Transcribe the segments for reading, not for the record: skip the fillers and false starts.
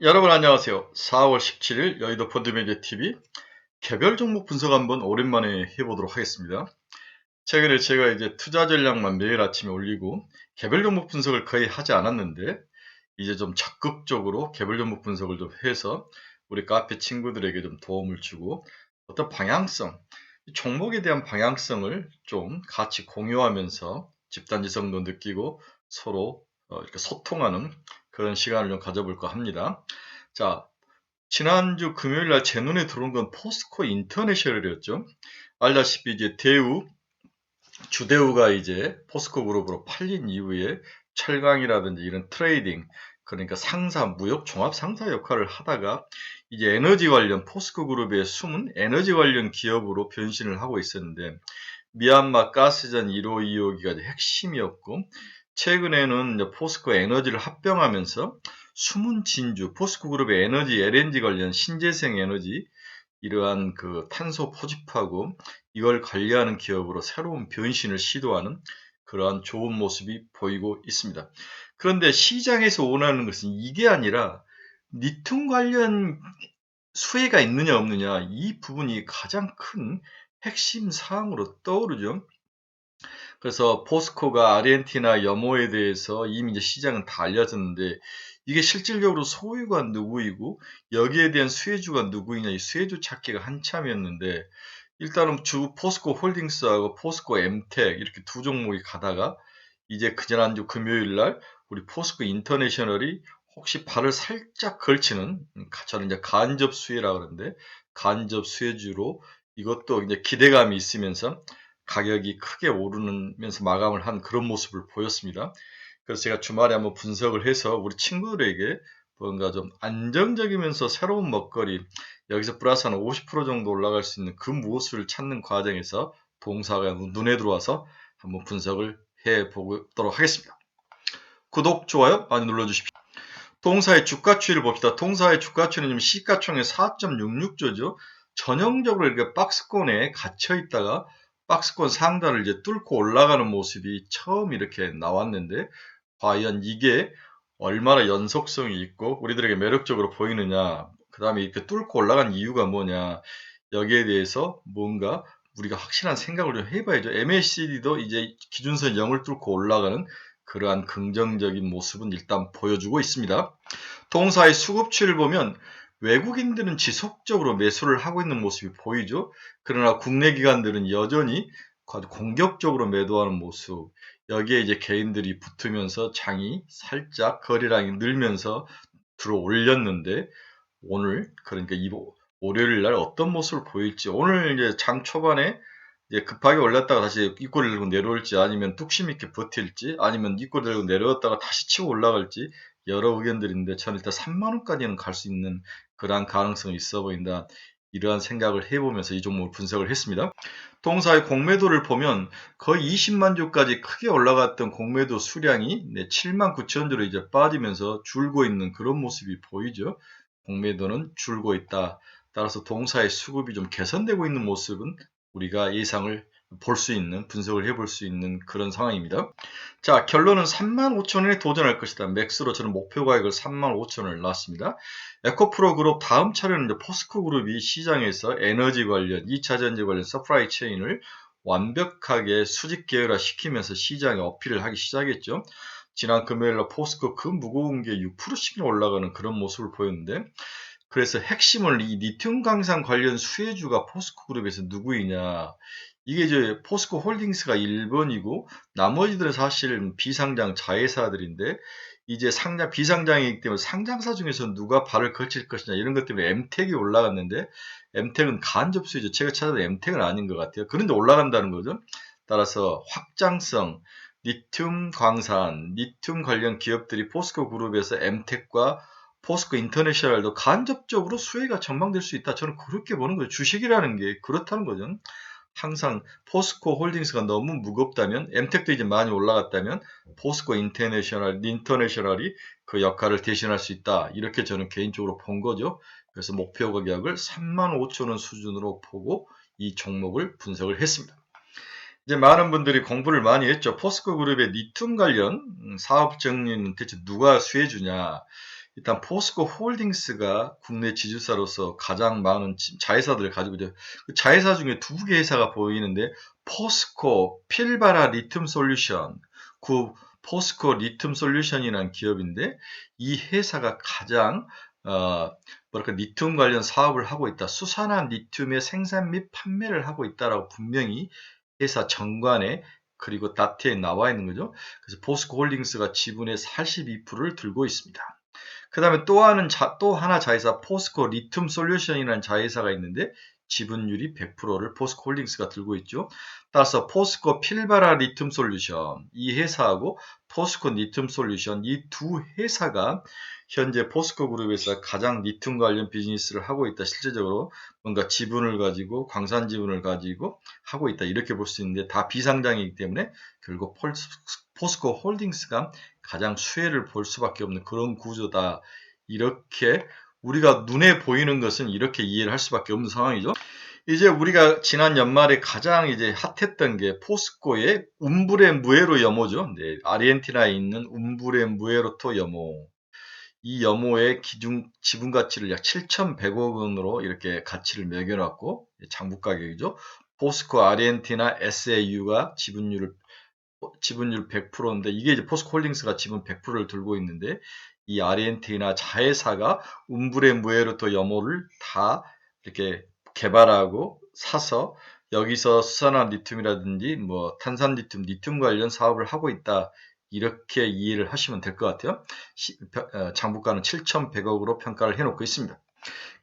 여러분 안녕하세요. 4월 17일 여의도 펀드매니아TV 개별 종목 분석 한번 오랜만에 해보도록 하겠습니다. 최근에 제가 이제 투자 전략만 매일 아침에 올리고 개별 종목 분석을 거의 하지 않았는데 이제 좀 적극적으로 개별 종목 분석을 좀 해서 우리 카페 친구들에게 좀 도움을 주고 어떤 방향성, 종목에 대한 방향성을 좀 같이 공유하면서 집단지성도 느끼고 서로 이렇게 소통하는 그런 시간을 좀 가져볼까 합니다. 자, 지난주 금요일 날 제 눈에 들어온 건 포스코 인터내셔널이었죠. 알다시피 이제 주대우가 이제 포스코 그룹으로 팔린 이후에 철강이라든지 이런 트레이딩, 그러니까 상사, 무역 종합 상사 역할을 하다가 이제 에너지 관련 포스코 그룹의 숨은 에너지 관련 기업으로 변신을 하고 있었는데 미얀마 가스전 1호, 2호기가 핵심이었고 최근에는 이제 포스코 에너지를 합병하면서 숨은 진주, 포스코 그룹의 에너지, LNG 관련 신재생 에너지 이러한 그 탄소 포집하고 이걸 관리하는 기업으로 새로운 변신을 시도하는 그러한 좋은 모습이 보이고 있습니다. 그런데 시장에서 원하는 것은 이게 아니라 리튬 관련 수혜가 있느냐 없느냐 이 부분이 가장 큰 핵심 사항으로 떠오르죠. 그래서 포스코가 아르헨티나 염호에 대해서 이미 이제 시장은 다 알려졌는데 이게 실질적으로 소유가 누구이고 여기에 대한 수혜주가 누구이냐 이 수혜주 찾기가 한참이었는데 일단은 주 포스코 홀딩스하고 포스코 엠텍 이렇게 두 종목이 가다가 이제 지난주 금요일 날 우리 포스코 인터내셔널이 혹시 발을 살짝 걸치는 저는 이제 간접 수혜라 그러는데 간접 수혜주로 이것도 이제 기대감이 있으면서 가격이 크게 오르면서 마감을 한 그런 모습을 보였습니다. 그래서 제가 주말에 한번 분석을 해서 우리 친구들에게 뭔가 좀 안정적이면서 새로운 먹거리, 여기서 플러스 한 50% 정도 올라갈 수 있는 그 무엇을 찾는 과정에서 동사가 눈에 들어와서 한번 분석을 해 보도록 하겠습니다. 구독, 좋아요 많이 눌러주십시오. 동사의 주가추이를 봅시다. 동사의 주가추이는 지금 시가총액 4.66조죠. 전형적으로 이렇게 박스권에 갇혀 있다가 박스권 상단을 이제 뚫고 올라가는 모습이 처음 이렇게 나왔는데 과연 이게 얼마나 연속성이 있고 우리들에게 매력적으로 보이느냐, 그 다음에 이렇게 뚫고 올라간 이유가 뭐냐, 여기에 대해서 뭔가 우리가 확실한 생각을 좀 해봐야죠. MACD도 이제 기준선 0을 뚫고 올라가는 그러한 긍정적인 모습은 일단 보여주고 있습니다. 동사의 수급추를 보면 외국인들은 지속적으로 매수를 하고 있는 모습이 보이죠. 그러나 국내 기관들은 여전히 아주 공격적으로 매도하는 모습. 여기에 이제 개인들이 붙으면서 장이 살짝 거래량이 늘면서 들어 올렸는데 오늘 그러니까 이 월요일 날 어떤 모습을 보일지 오늘 이제 장 초반에 이제 급하게 올랐다가 다시 입꼬리를 들고 내려올지 아니면 뚝심 있게 버틸지 아니면 입꼬리를 들고 내려왔다가 다시 치고 올라갈지 여러 의견들인데 저는 일단 3만 원까지는 갈 수 있는 그러한 가능성이 있어 보인다. 이러한 생각을 해보면서 이 종목을 분석을 했습니다. 동사의 공매도를 보면 거의 20만 주까지 크게 올라갔던 공매도 수량이 7만 9천 주로 이제 빠지면서 줄고 있는 그런 모습이 보이죠. 공매도는 줄고 있다. 따라서 동사의 수급이 좀 개선되고 있는 모습은 우리가 예상을 볼 수 있는, 분석을 해볼 수 있는 그런 상황입니다. 자, 결론은 35,000원에 도전할 것이다. 맥스로 저는 목표 가격을 35,000원을 놨습니다. 에코프로 그룹 다음 차례는 이제 포스코 그룹이 시장에서 에너지 관련, 2차 전지 관련 서프라이 체인을 완벽하게 수직 계열화 시키면서 시장에 어필을 하기 시작했죠. 지난 금요일날 포스코 그 무거운 게 6%씩이나 올라가는 그런 모습을 보였는데 그래서 핵심을 이 리튬 강산 관련 수혜주가 포스코 그룹에서 누구이냐. 이게 이제 포스코 홀딩스가 1번이고 나머지들은 사실 비상장 자회사들인데 이제 비상장이기 때문에 상장사 중에서 누가 발을 걸칠 것이냐 이런 것 때문에 엠텍이 올라갔는데 엠텍은 간접 수혜주. 제가 찾아도 엠텍은 아닌 것 같아요. 그런데 올라간다는 거죠. 따라서 확장성, 리튬 광산, 리튬 관련 기업들이 포스코 그룹에서 엠텍과 포스코 인터내셔널도 간접적으로 수혜가 전망될 수 있다. 저는 그렇게 보는 거예요. 주식이라는 게 그렇다는 거죠. 항상 포스코 홀딩스가 너무 무겁다면 엠텍도 이제 많이 올라갔다면 포스코 인터내셔널이 그 역할을 대신할 수 있다. 이렇게 저는 개인적으로 본 거죠. 그래서 목표 가격을 35,000원 수준으로 보고 이 종목을 분석을 했습니다. 이제 많은 분들이 공부를 많이 했죠. 포스코 그룹의 리튬 관련 사업 정리는 대체 누가 수혜주냐. 일단 포스코 홀딩스가 국내 지주사로서 가장 많은 자회사들을 가지고 있죠. 그 자회사 중에 두 개 회사가 보이는데 포스코 필바라 리튬 솔루션, 그 포스코 리튬 솔루션이라는 기업인데 이 회사가 가장 뭐랄까 리튬 관련 사업을 하고 있다. 수산화 리튬의 생산 및 판매를 하고 있다라고 분명히 회사 정관에 그리고 다트에 나와 있는 거죠. 그래서 포스코 홀딩스가 지분의 42%를 들고 있습니다. 그 다음에 또 하나 자회사 포스코 리튬 솔루션이라는 자회사가 있는데 지분율이 100%를 포스코 홀딩스가 들고 있죠. 따라서 포스코 필바라 리튬 솔루션 이 회사하고 포스코 리튬 솔루션 이 두 회사가 현재 포스코 그룹에서 가장 리튬 관련 비즈니스를 하고 있다. 실제적으로 뭔가 지분을 가지고 광산 지분을 가지고 하고 있다. 이렇게 볼 수 있는데 다 비상장이기 때문에 결국 포스코 홀딩스가 가장 수혜를 볼 수밖에 없는 그런 구조다. 이렇게 우리가 눈에 보이는 것은 이렇게 이해를 할 수밖에 없는 상황이죠. 이제 우리가 지난 연말에 가장 이제 핫했던 게 포스코의 움브레 무에로 염호죠. 네, 아르헨티나에 있는 움브레 무에로토 염호. 이 염호의 기준 지분 가치를 약 7,100억 원으로 이렇게 가치를 매겨놨고 장부 가격이죠. 포스코 아르헨티나 SAU가 지분율 100%인데 이게 이제 포스코홀딩스가 지분 100%를 들고 있는데 이 아르헨티나 자회사가 움브레 무에르토 염호를 다 이렇게 개발하고 사서 여기서 수산화 리튬이라든지 뭐 탄산 리튬 관련 사업을 하고 있다. 이렇게 이해를 하시면 될 것 같아요. 장부가는 7,100억으로 평가를 해놓고 있습니다.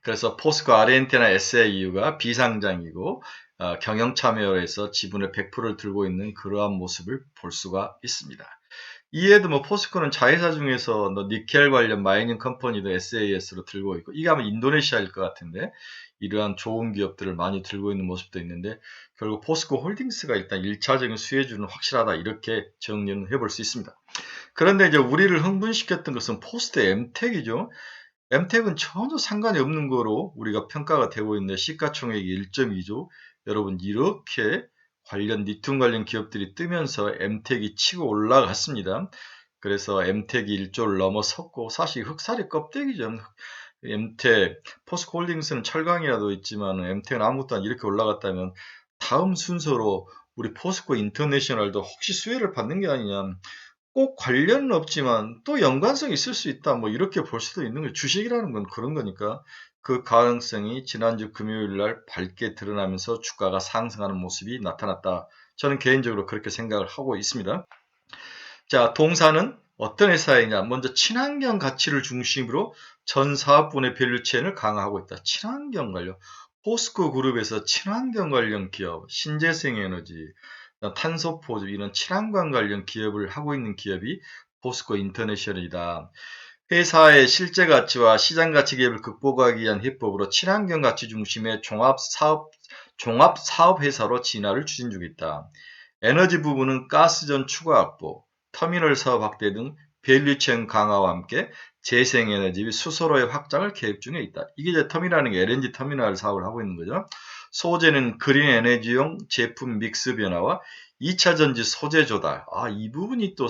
그래서 포스코 아르헨티나 SAU가 비상장이고 경영 참여를 해서 지분의 100%를 들고 있는 그러한 모습을 볼 수가 있습니다. 이에도 뭐 포스코는 자회사 중에서 니켈 관련 마이닝 컴퍼니도 SAS로 들고 있고 이게 아마 인도네시아일 것 같은데 이러한 좋은 기업들을 많이 들고 있는 모습도 있는데 결국 포스코 홀딩스가 일단 1차적인 수혜주는 확실하다 이렇게 정리를 해볼 수 있습니다. 그런데 이제 우리를 흥분시켰던 것은 포스트 엠텍이죠. 엠텍은 전혀 상관이 없는 거로 우리가 평가가 되고 있는데 시가총액이 1.2조. 여러분 이렇게 리튬 관련 기업들이 뜨면서 엠텍이 치고 올라갔습니다. 그래서 엠텍이 1조를 넘어섰고 사실 흑살이 껍데기죠. 엠텍, 포스코홀딩스는 철강이라도 있지만 엠텍은 아무것도 안 이렇게 올라갔다면 다음 순서로 우리 포스코 인터내셔널도 혹시 수혜를 받는 게 아니냐. 꼭 관련은 없지만 또 연관성이 있을 수 있다. 뭐 이렇게 볼 수도 있는 거예요. 주식이라는 건 그런 거니까 그 가능성이 지난주 금요일 날 밝게 드러나면서 주가가 상승하는 모습이 나타났다. 저는 개인적으로 그렇게 생각을 하고 있습니다. 자, 동사는 어떤 회사이냐? 먼저 친환경 가치를 중심으로 전 사업분의 밸류체인을 강화하고 있다. 친환경 관련. 포스코 그룹에서 친환경 관련 기업, 신재생에너지, 탄소포집 이런 친환경 관련 기업을 하고 있는 기업이 포스코 인터내셔널이다. 회사의 실제 가치와 시장 가치 갭을 극복하기 위한 해법으로 친환경 가치 중심의 종합 사업 회사로 진화를 추진 중이다. 에너지 부분은 가스전 추가 확보, 터미널 사업 확대 등 밸류체인 강화와 함께 재생에너지 및 수소로의 확장을 계획 중에 있다. 이게 이제 터미널이라는 게 LNG 터미널 사업을 하고 있는 거죠. 소재는 그린 에너지용 제품 믹스 변화와 2차 전지 소재 조달. 이 부분이 또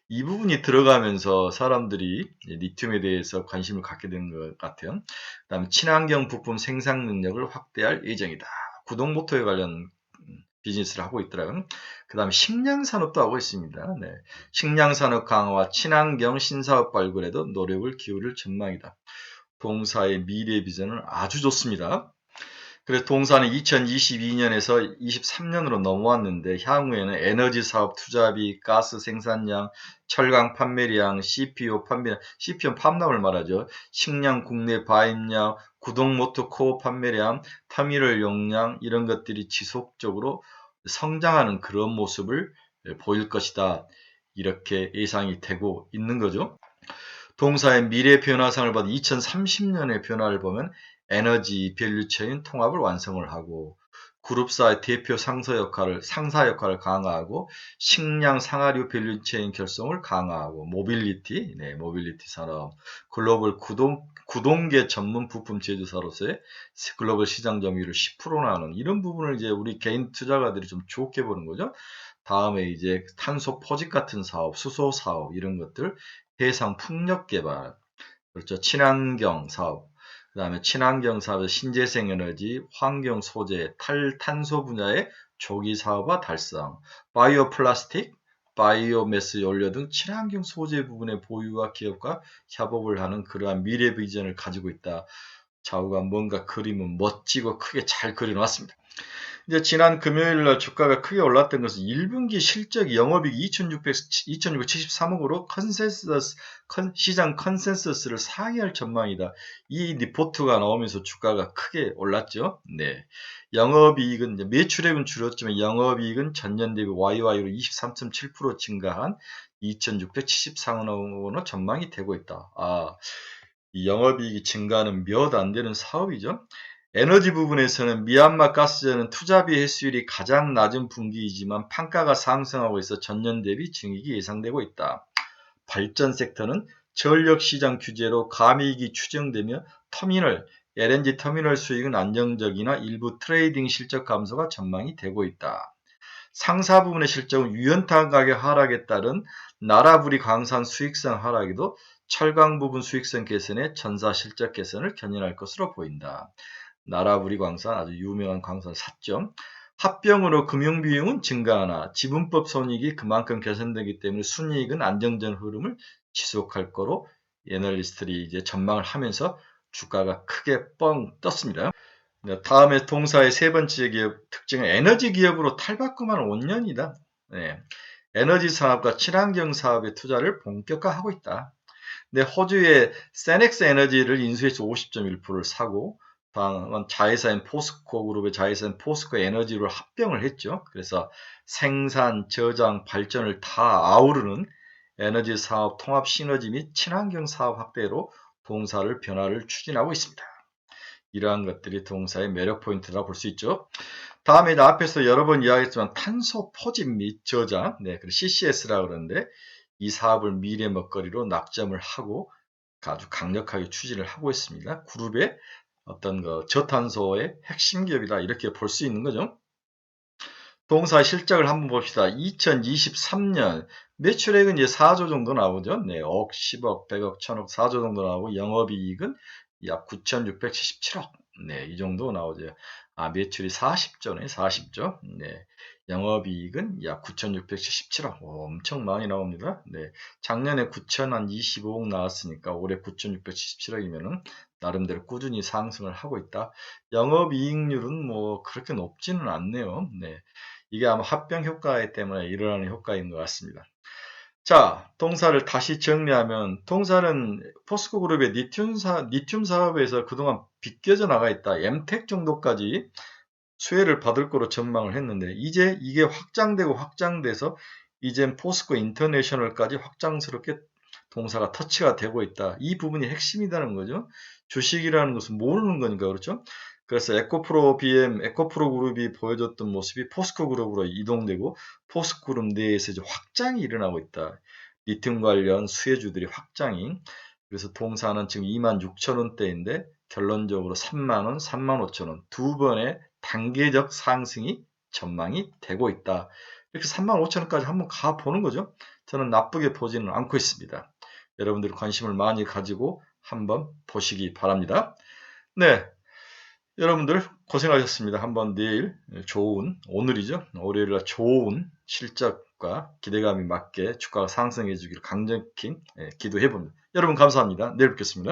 이 부분이 들어가면서 사람들이 리튬에 대해서 관심을 갖게 된 것 같아요. 그다음에 친환경 부품 생산 능력을 확대할 예정이다. 구동 모터에 관련 비즈니스를 하고 있더라고요. 그 다음에 식량산업도 하고 있습니다. 네. 식량산업 강화와 친환경 신사업 발굴에도 노력을 기울일 전망이다. 동사의 미래 비전은 아주 좋습니다. 그래서 동사는 2022년에서 23년으로 넘어왔는데 향후에는 에너지 사업 투자비, 가스 생산량, 철강 판매량, CPO 판매량, CPO 팜람을 말하죠. 식량 국내 바입량, 구동모터 코어 판매량, 터미널 용량 이런 것들이 지속적으로 성장하는 그런 모습을 보일 것이다. 이렇게 예상이 되고 있는 거죠. 동사의 미래 변화상을 봐도 2030년의 변화를 보면 에너지 밸류체인 통합을 완성을 하고 그룹사의 대표 상사 역할을 강화하고 식량 상하류 밸류체인 결성을 강화하고 모빌리티 산업, 글로벌 구동계 전문 부품 제조사로서의 글로벌 시장 점유율을 10%나 하는 이런 부분을 이제 우리 개인 투자가들이 좀 좋게 보는 거죠. 다음에 이제 탄소 포집 같은 사업, 수소 사업 이런 것들 해상 풍력 개발, 그렇죠. 친환경 사업, 그 다음에 친환경 사업의 신재생 에너지, 환경 소재, 탈탄소 분야의 조기 사업화 달성, 바이오 플라스틱, 바이오매스 연료 등 친환경 소재 부분의 보유와 기업과 협업을 하는 그러한 미래 비전을 가지고 있다. 좌우가 뭔가 그림은 멋지고 크게 잘 그려놨습니다. 이제 지난 금요일 날 주가가 크게 올랐던 것은 1분기 실적 영업이익 2,673억으로 시장 컨센서스를 상회할 전망이다. 이 리포트가 나오면서 주가가 크게 올랐죠. 네. 영업이익은 이제 매출액은 줄었지만 영업이익은 전년 대비 YY로 23.7% 증가한 2,673억으로 전망이 되고 있다. 이 영업이익이 증가하는 몇 안 되는 사업이죠. 에너지 부분에서는 미얀마 가스전은 투자비 회수율이 가장 낮은 분기이지만 판가가 상승하고 있어 전년 대비 증익이 예상되고 있다. 발전 섹터는 전력 시장 규제로 감이익이 추정되며 LNG 터미널 수익은 안정적이나 일부 트레이딩 실적 감소가 전망이 되고 있다. 상사 부분의 실적은 유연탄 가격 하락에 따른 나라부리 광산 수익성 하락에도 철강 부분 수익성 개선에 전사 실적 개선을 견인할 것으로 보인다. 나라부리 광산 아주 유명한 광산 샀죠. 합병으로 금융비용은 증가하나 지분법 손익이 그만큼 개선되기 때문에 순이익은 안정적인 흐름을 지속할 거로 애널리스트들이 이제 전망을 하면서 주가가 크게 뻥 떴습니다. 다음에 동사의 세 번째 기업 특징은 에너지 기업으로 탈바꿈한 5년이다. 네. 에너지 사업과 친환경 사업의 투자를 본격화하고 있다. 근데 호주의 세넥스 에너지를 인수해서 50.1%를 사고 다음은 자회사인 포스코 그룹의 자회사인 포스코 에너지로 합병을 했죠. 그래서 생산, 저장, 발전을 다 아우르는 에너지 사업 통합 시너지 및 친환경 사업 확대로 동사를 변화를 추진하고 있습니다. 이러한 것들이 동사의 매력 포인트라고 볼 수 있죠. 다음에 앞에서 여러 번 이야기했지만 탄소 포집 및 저장, 그리고 CCS라고 그러는데 이 사업을 미래 먹거리로 낙점을 하고 아주 강력하게 추진을 하고 있습니다. 그룹의 어떤 저탄소의 핵심 기업이다 이렇게 볼 수 있는 거죠. 동사 실적을 한번 봅시다. 2023년 매출액은 이제 4조 정도 나오죠. 네, 억, 10억, 100억, 1000억, 4조 정도 나오고 영업이익은 약 9,677억. 네, 이 정도 나오죠. 매출이 40조네, 40조. 네, 영업이익은 약 9,677억. 엄청 많이 나옵니다. 네, 작년에 9,025억 나왔으니까 올해 9,677억이면은 나름대로 꾸준히 상승을 하고 있다. 영업이익률은 뭐 그렇게 높지는 않네요. 네, 이게 아마 합병 효과 때문에 일어나는 효과인 것 같습니다. 자, 동사를 다시 정리하면 동사는 포스코 그룹의 리튬 사업에서 그동안 비껴져 나가 있다. 엠텍 정도까지 수혜를 받을 거로 전망을 했는데 이제 이게 확장돼서 이젠 포스코 인터내셔널까지 확장스럽게 동사가 터치가 되고 있다. 이 부분이 핵심이라는 거죠. 주식이라는 것은 모르는 거니까 그렇죠. 그래서 에코프로 그룹이 보여줬던 모습이 포스코 그룹으로 이동되고 포스코 그룹 내에서 이제 확장이 일어나고 있다. 리튬 관련 수혜주들이 확장이. 그래서 동사는 지금 26,000원대인데 결론적으로 3만원, 35,000원 두 번의 단계적 상승이 전망이 되고 있다. 이렇게 35,000원까지 한번 가보는 거죠. 저는 나쁘게 보지는 않고 있습니다. 여러분들이 관심을 많이 가지고 한번 보시기 바랍니다. 네, 여러분들 고생하셨습니다. 한번 내일 오늘이죠. 월요일날 좋은 실적과 기대감이 맞게 주가가 상승해 주기를 강력히 기도해 봅니다. 여러분 감사합니다. 내일 뵙겠습니다.